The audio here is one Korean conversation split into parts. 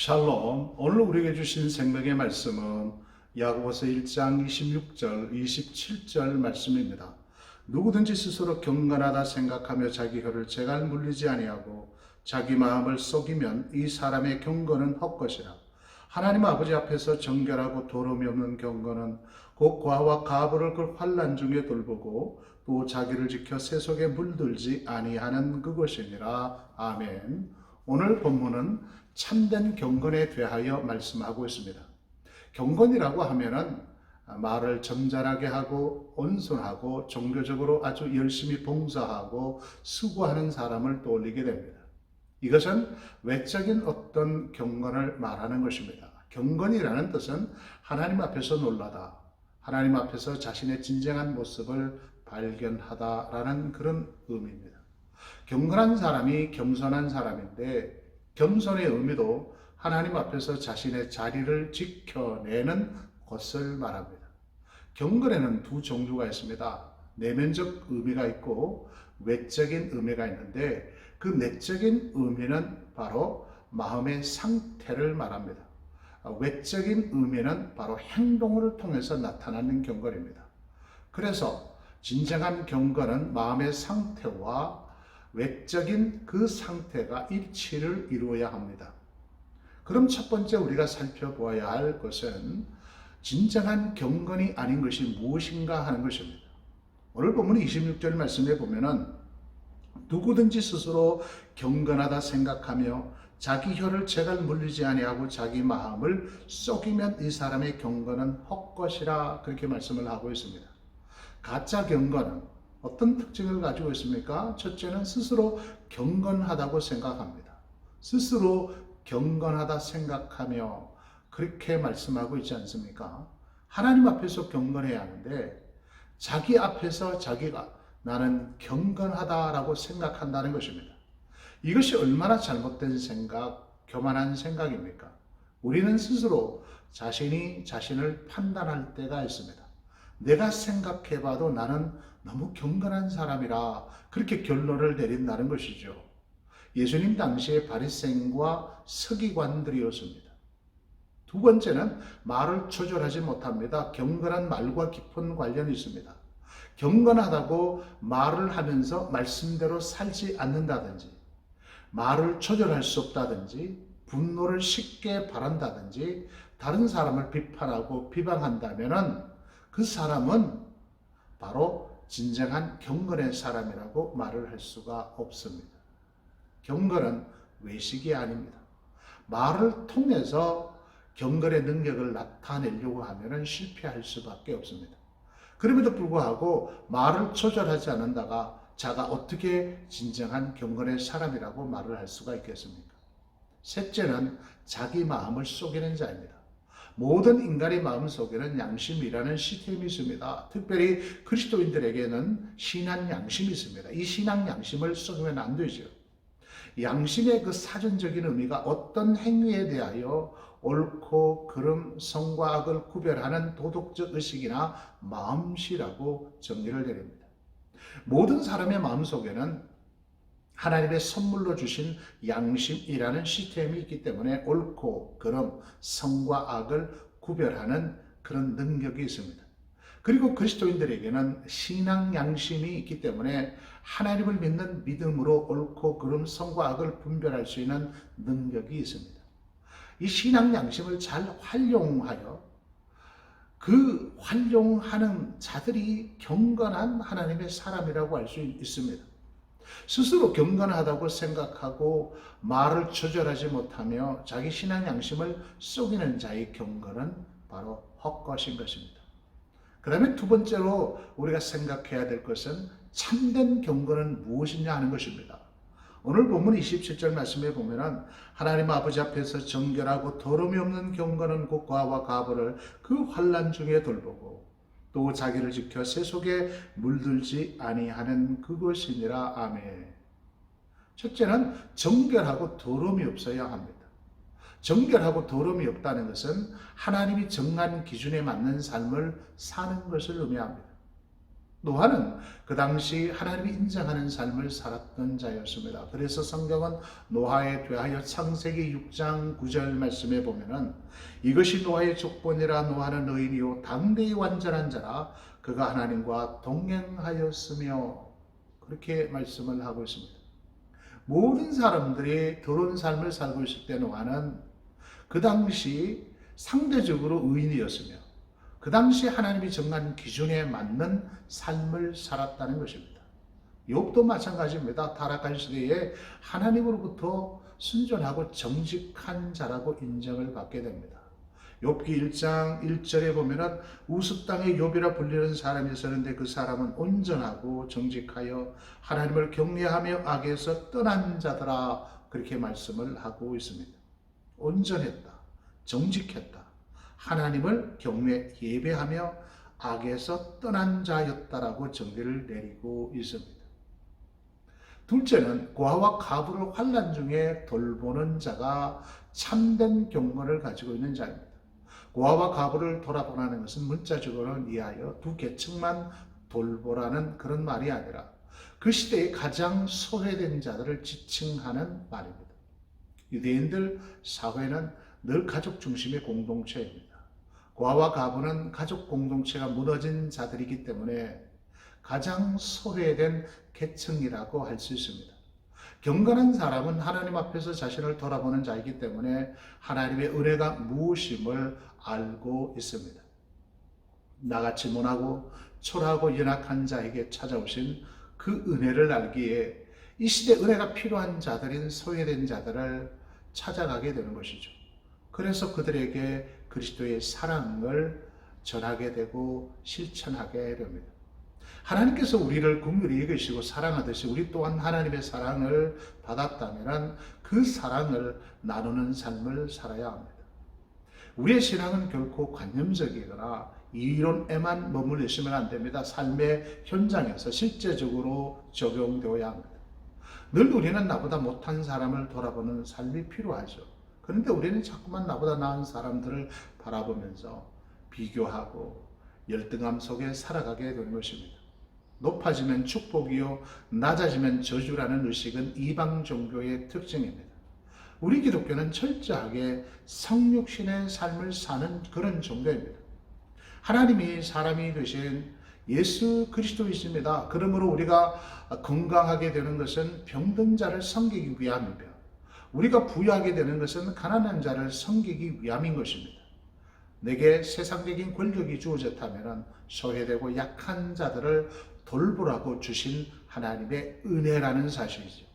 샬롬. 오늘 우리에게 주신 생명의 말씀은 야고보서 1장 26절, 27절 말씀입니다. 누구든지 스스로 경건하다 생각하며 자기 혀를 재갈 물리지 아니하고 자기 마음을 속이면 이 사람의 경건은 헛것이라. 하나님 아버지 앞에서 정결하고 도름이 없는 경건은 곧 과와 가부를 그 환난 중에 돌보고 또 자기를 지켜 세속에 물들지 아니하는 그것이니라. 아멘. 오늘 본문은 참된 경건에 대하여 말씀하고 있습니다. 경건이라고 하면은 말을 점잖하게 하고 온순하고 종교적으로 아주 열심히 봉사하고 수고하는 사람을 떠올리게 됩니다. 이것은 외적인 어떤 경건을 말하는 것입니다. 경건이라는 뜻은 하나님 앞에서 놀라다, 하나님 앞에서 자신의 진정한 모습을 발견하다라는 그런 의미입니다. 경건한 사람이 겸손한 사람인데, 겸손의 의미도 하나님 앞에서 자신의 자리를 지켜내는 것을 말합니다. 경건에는 두 종류가 있습니다. 내면적 의미가 있고 외적인 의미가 있는데, 그 내적인 의미는 바로 마음의 상태를 말합니다. 외적인 의미는 바로 행동을 통해서 나타나는 경건입니다. 그래서 진정한 경건은 마음의 상태와 외적인 그 상태가 일치를 이루어야 합니다. 그럼 첫 번째 우리가 살펴보아야 할 것은 진정한 경건이 아닌 것이 무엇인가 하는 것입니다. 오늘 본문 26절 말씀에 보면은 누구든지 스스로 경건하다 생각하며 자기 혀를 재갈 물리지 아니하고 자기 마음을 속이면 이 사람의 경건은 헛것이라, 그렇게 말씀을 하고 있습니다. 가짜 경건은 어떤 특징을 가지고 있습니까? 첫째는 스스로 경건하다고 생각합니다. 스스로 경건하다 생각하며 그렇게 말씀하고 있지 않습니까? 하나님 앞에서 경건해야 하는데 자기 앞에서 자기가 나는 경건하다라고 생각한다는 것입니다. 이것이 얼마나 잘못된 생각, 교만한 생각입니까? 우리는 스스로 자신이 자신을 판단할 때가 있습니다. 내가 생각해봐도 나는 너무 경건한 사람이라, 그렇게 결론을 내린다는 것이죠. 예수님 당시에 바리새인과 서기관들이었습니다. 두 번째는 말을 조절하지 못합니다. 경건한 말과 깊은 관련이 있습니다. 경건하다고 말을 하면서 말씀대로 살지 않는다든지, 말을 조절할 수 없다든지, 분노를 쉽게 발한다든지, 다른 사람을 비판하고 비방한다면은 그 사람은 바로 진정한 경건의 사람이라고 말을 할 수가 없습니다. 경건은 외식이 아닙니다. 말을 통해서 경건의 능력을 나타내려고 하면 실패할 수밖에 없습니다. 그럼에도 불구하고 말을 조절하지 않는다가 자가 어떻게 진정한 경건의 사람이라고 말을 할 수가 있겠습니까? 셋째는 자기 마음을 속이는 자입니다. 모든 인간의 마음 속에는 양심이라는 시스템이 있습니다. 특별히 그리스도인들에게는 신앙 양심이 있습니다. 이 신앙 양심을 속이면 안 되죠. 양심의 그 사전적인 의미가 어떤 행위에 대하여 옳고 그름, 선과 악을 구별하는 도덕적 의식이나 마음씨라고 정리를 내립니다. 모든 사람의 마음 속에는 하나님의 선물로 주신 양심이라는 시스템이 있기 때문에 옳고 그름, 선과 악을 구별하는 그런 능력이 있습니다. 그리고 그리스도인들에게는 신앙 양심이 있기 때문에 하나님을 믿는 믿음으로 옳고 그름, 선과 악을 분별할 수 있는 능력이 있습니다. 이 신앙 양심을 잘 활용하여 그 활용하는 자들이 경건한 하나님의 사람이라고 할 수 있습니다. 스스로 경건하다고 생각하고 말을 조절하지 못하며 자기 신앙 양심을 속이는 자의 경건은 바로 헛것인 것입니다. 그다음에 두 번째로 우리가 생각해야 될 것은 참된 경건은 무엇이냐 하는 것입니다. 오늘 본문 27절 말씀에 보면은 하나님 아버지 앞에서 정결하고 더러움이 없는 경건은 곧 과와 가부를 그 환난 중에 돌보고 또 자기를 지켜 세속에 물들지 아니하는 그것이니라. 아멘. 첫째는 정결하고 더러움이 없어야 합니다. 정결하고 더러움이 없다는 것은 하나님이 정한 기준에 맞는 삶을 사는 것을 의미합니다. 노아는 그 당시 하나님이 인정하는 삶을 살았던 자였습니다. 그래서 성경은 노아에 대하여 창세기 6장 9절 말씀에 보면은 이것이 노아의 족본이라 노아는 의인이요 당대의 완전한 자라 그가 하나님과 동행하였으며 그렇게 말씀을 하고 있습니다. 모든 사람들이 더러운 삶을 살고 있을 때 노아는 그 당시 상대적으로 의인이었으며 그 당시 하나님이 정한 기준에 맞는 삶을 살았다는 것입니다. 욥도 마찬가지입니다. 타락한 시대에 하나님으로부터 순전하고 정직한 자라고 인정을 받게 됩니다. 욥기 1장 1절에 보면은 우습 땅의 욥이라 불리는 사람이 있었는데 그 사람은 온전하고 정직하여 하나님을 경외하며 악에서 떠난 자더라 그렇게 말씀을 하고 있습니다. 온전했다. 정직했다. 하나님을 경외 예배하며 악에서 떠난 자였다라고 정죄를 내리고 있습니다. 둘째는 고아와 가부를 환난 중에 돌보는 자가 참된 경건을 가지고 있는 자입니다. 고아와 가부를 돌아보라는 것은 문자적으로는 이하여 두 계층만 돌보라는 그런 말이 아니라 그 시대에 가장 소외된 자들을 지칭하는 말입니다. 유대인들 사회는 늘 가족 중심의 공동체입니다. 고아와 가부는 가족 공동체가 무너진 자들이기 때문에 가장 소외된 계층이라고 할 수 있습니다. 경건한 사람은 하나님 앞에서 자신을 돌아보는 자이기 때문에 하나님의 은혜가 무엇임을 알고 있습니다. 나같이 모나고 초라하고 연약한 자에게 찾아오신 그 은혜를 알기에 이 시대 은혜가 필요한 자들인 소외된 자들을 찾아가게 되는 것이죠. 그래서 그들에게 그리스도의 사랑을 전하게 되고 실천하게 됩니다. 하나님께서 우리를 긍휼히 여기시고 사랑하듯이 우리 또한 하나님의 사랑을 받았다면 그 사랑을 나누는 삶을 살아야 합니다. 우리의 신앙은 결코 관념적이거나 이론에만 머물러 있으면 안 됩니다. 삶의 현장에서 실제적으로 적용되어야 합니다. 늘 우리는 나보다 못한 사람을 돌아보는 삶이 필요하죠. 그런데 우리는 자꾸만 나보다 나은 사람들을 바라보면서 비교하고 열등함 속에 살아가게 되는 것입니다. 높아지면 축복이요 낮아지면 저주라는 의식은 이방 종교의 특징입니다. 우리 기독교는 철저하게 성육신의 삶을 사는 그런 종교입니다. 하나님이 사람이 되신 예수 그리스도이십니다. 그러므로 우리가 건강하게 되는 것은 병든 자를 섬기기 위함이며 우리가 부유하게 되는 것은 가난한 자를 섬기기 위함인 것입니다. 내게 세상적인 권력이 주어졌다면 소외되고 약한 자들을 돌보라고 주신 하나님의 은혜라는 사실이죠.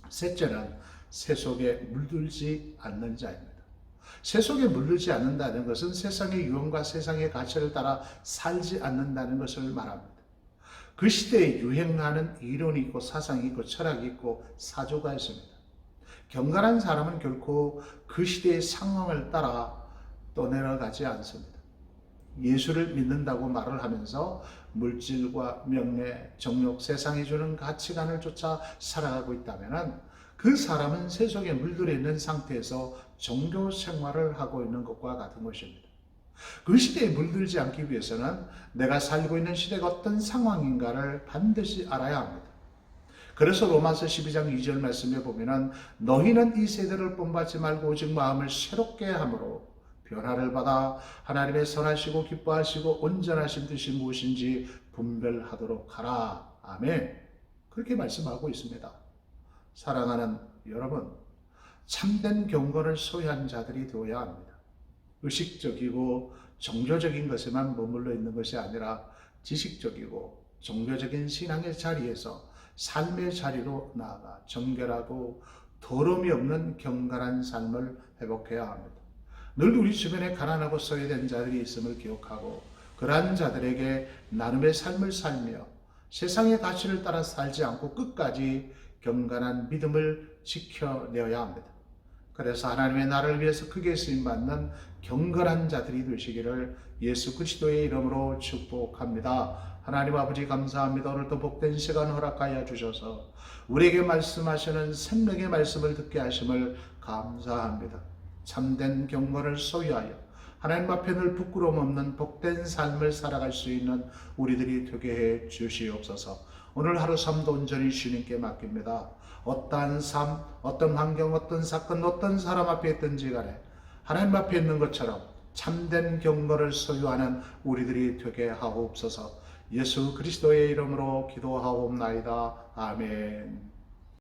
셋째는 세 속에 물들지 않는 자입니다. 세 속에 물들지 않는다는 것은 세상의 유행과 세상의 가치를 따라 살지 않는다는 것을 말합니다. 그 시대에 유행하는 이론이 있고 사상이 있고 철학이 있고 사조가 있습니다. 경건한 사람은 결코 그 시대의 상황을 따라 떠내려가지 않습니다. 예수를 믿는다고 말을 하면서 물질과 명예, 정욕, 세상이 주는 가치관을 쫓아 살아가고 있다면 그 사람은 세속에 물들어 있는 상태에서 종교 생활을 하고 있는 것과 같은 것입니다. 그 시대에 물들지 않기 위해서는 내가 살고 있는 시대가 어떤 상황인가를 반드시 알아야 합니다. 그래서 로마서 12장 2절 말씀에 보면은 너희는 이 세대를 본받지 말고 오직 마음을 새롭게 함으로 변화를 받아 하나님의 선하시고 기뻐하시고 온전하신 뜻이 무엇인지 분별하도록 하라. 아멘. 그렇게 말씀하고 있습니다. 사랑하는 여러분, 참된 경건을 소유한 자들이 되어야 합니다. 의식적이고 종교적인 것에만 머물러 있는 것이 아니라 지식적이고 종교적인 신앙의 자리에서 삶의 자리로 나아가 정결하고 더러움이 없는 경건한 삶을 회복해야 합니다. 늘 우리 주변에 가난하고 소외된 자들이 있음을 기억하고 그러한 자들에게 나눔의 삶을 살며 세상의 가치를 따라 살지 않고 끝까지 경건한 믿음을 지켜내어야 합니다. 그래서 하나님의 나라를 위해서 크게 쓰임받는 경건한 자들이 되시기를 예수 그리스도의 이름으로 축복합니다. 하나님 아버지 감사합니다. 오늘도 복된 시간 허락하여 주셔서 우리에게 말씀하시는 생명의 말씀을 듣게 하심을 감사합니다. 참된 경건을 소유하여 하나님 앞에 늘 부끄러움 없는 복된 삶을 살아갈 수 있는 우리들이 되게 해 주시옵소서. 오늘 하루 삶도 온전히 주님께 맡깁니다. 어떠한 삶, 어떤 환경, 어떤 사건, 어떤 사람 앞에 있든지 간에 하나님 앞에 있는 것처럼 참된 경건을 소유하는 우리들이 되게 하옵소서. 예수 그리스도의 이름으로 기도하옵나이다. 아멘.